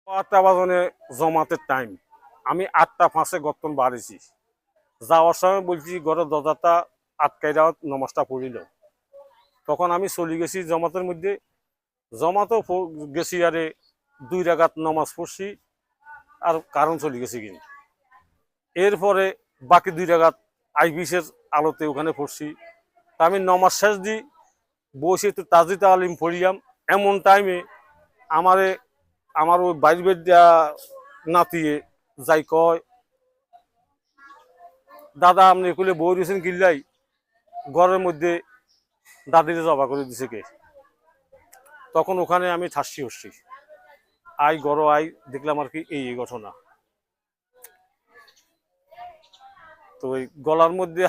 8টা বাজনে জমাতের টাইম। আমি 8টা 5-এ গর্তন বাড়েছি। যাওয়ার সময় বলছি ঘরের দরজাটা আটকাই দাও, নমাজটা পড়িল। তখন আমি চলে গেছি জমাতের মধ্যে। জমাতেও গেছি, আরে 2 রাকাত নমাজ পড়ছি আর কারণ চলে গেছি কিনা। এরপরে বাকি 2 রাকাত আইবিসের আলোতে ওখানে পড়ছি। তা আমি নমাজ শেষ দিই, বসে একটু তাজিদ আলিম পড়িলাম। এমন টাইমে আমার ওই বাইর দেওয়া নাতিয়ে যাই কয়, দাদা আপনি এগুলো বই দিয়েছেন কিল্লাই, ঘরের মধ্যে দাদিরে জবা করে দিছে কে। তখন ওখানে আমি ঠাসি হচ্ছি, আই দেখলাম আর কি এই ঘটনা। তো ওই গলার মধ্যে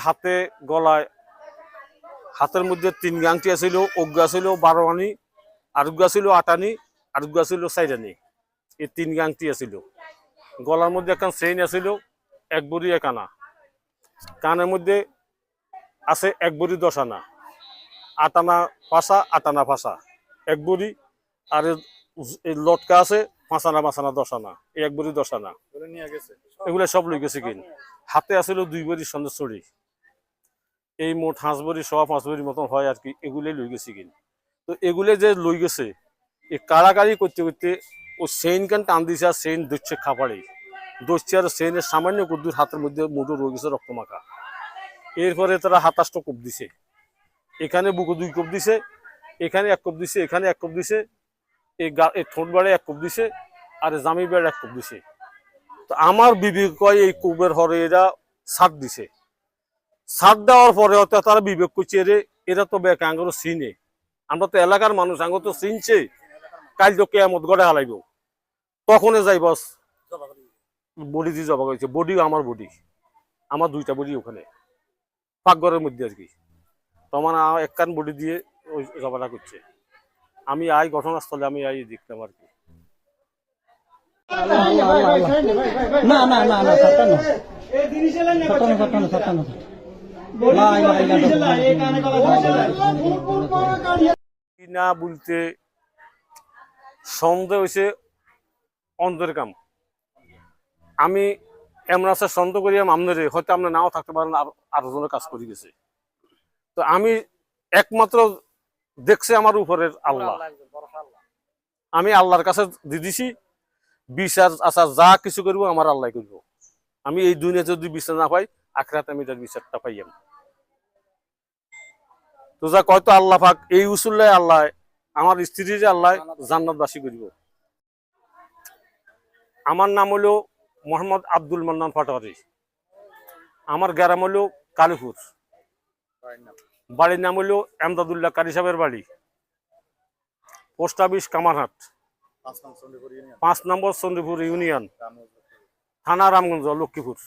হাতের মধ্যে 3 আংটি আছিল, অজ্ঞা ছিল 12 আনি, আরোগ্যা ছিল 8 আনি, আরোগ্যা ছিল 4 আনি। এই 3 আংটি আছিল। গলার মধ্যে একটা চেইন আছিল 1 ভরি 1 আনা। কানের মধ্যে আছে 1 ভরি 10 আনা, 8 আনা ফাঁসা, 8 আনা ফাঁসা 1 ভরি। আর এই লটকা আছে 5 আনা 5 আনা 10 আনা, 1 ভরি 10 আনা। এগুলো সব লই গেছে কিন। হাতে আছিল 2 ভরি সন্ধ্যে চড়ি। এই মোট 5 ভরি 5 ভরি মতন হয় আর কি, এগুলোই লই গেছি কিন। তো এগুলো যে লই গেছে, এই কাড়াকাড়ি করতে করতে ও চেইন কান টান দিছে, আর চেইন দচ্ছে খাপাড়ি দচ্ছে, আর চেইনের সামান্য কুদ্দুর হাতের মধ্যে মুঠো রয়ে গেছে রক্ত মাখা। এরপরে তারা 27টা কোপ দিছে, এখানে বুকে 2 কোপ দিছে, এখানে 1 কোপ দিছে, এখানে 1 কোপ দিছে, এই ঠোঁট বাড়ে 1 কোপ দিছে, আর জামি বেড়ে 1 কোপ দিছে। তো আমার বিবেক কয় এই কোপের হরে এরা ছাদ দিছে। ছাদ দেওয়ার পরে তারা বিবেক করছে এরা তো বেক আঙ্গুর চিনে, আমরা তো এলাকার মানুষ, আঙ্গুর তো চিনছে, কাল তো কেয়ামত গড়ে হালাইব। তখনই যাই বস বডি দিয়ে জবা করেছে। বডি আমার বডি, আমার 2টা বডি ওখানে পাকঘরের মধ্যে আর কি। তখন এক কান বডি দিয়ে ওই জবাটা করছে। আমি ঘটনাস্থলে আমি দেখলাম আর কি। না না না না না বলতে সন্দেহ হয়েছে অন্ধের কাম। আমি এমন আছে সন্দেহ করি আমনের, হয়তো আপনার নাও থাকতে পারেন, আরো জনের কাজ করে গেছে। তো আমি একমাত্র দেখছে আমার উপরের আল্লাহ। আমি আল্লাহর কাছে দিয়ে দিছি বিচার আচার যা কিছু করবো আমার আল্লাহ করবো। আমি এই দুনিয়াতে যদি বিচার না পাই, আখিরাতে আমি তার বিচারটা পাই। তো যা কয়তো আল্লাহ পাক এই উসুল্লাহ আল্লাহ আমার স্ত্রীর আল্লাহ জান্নাতবাসী করব। আমার নাম হলো মোহাম্মদ আব্দুল মান্নান পাটোয়ারি। আমার গ্রাম হলো কালীপুর, বাড়ির নাম হলো এমদাদুল্লাহ কারি সাহেবের বাড়ি, পোস্ট অফিস কামারহাট, 5 নম্বর চন্দ্রপুর ইউনিয়ন, থানা রামগঞ্জ, লক্ষ্মীপুর।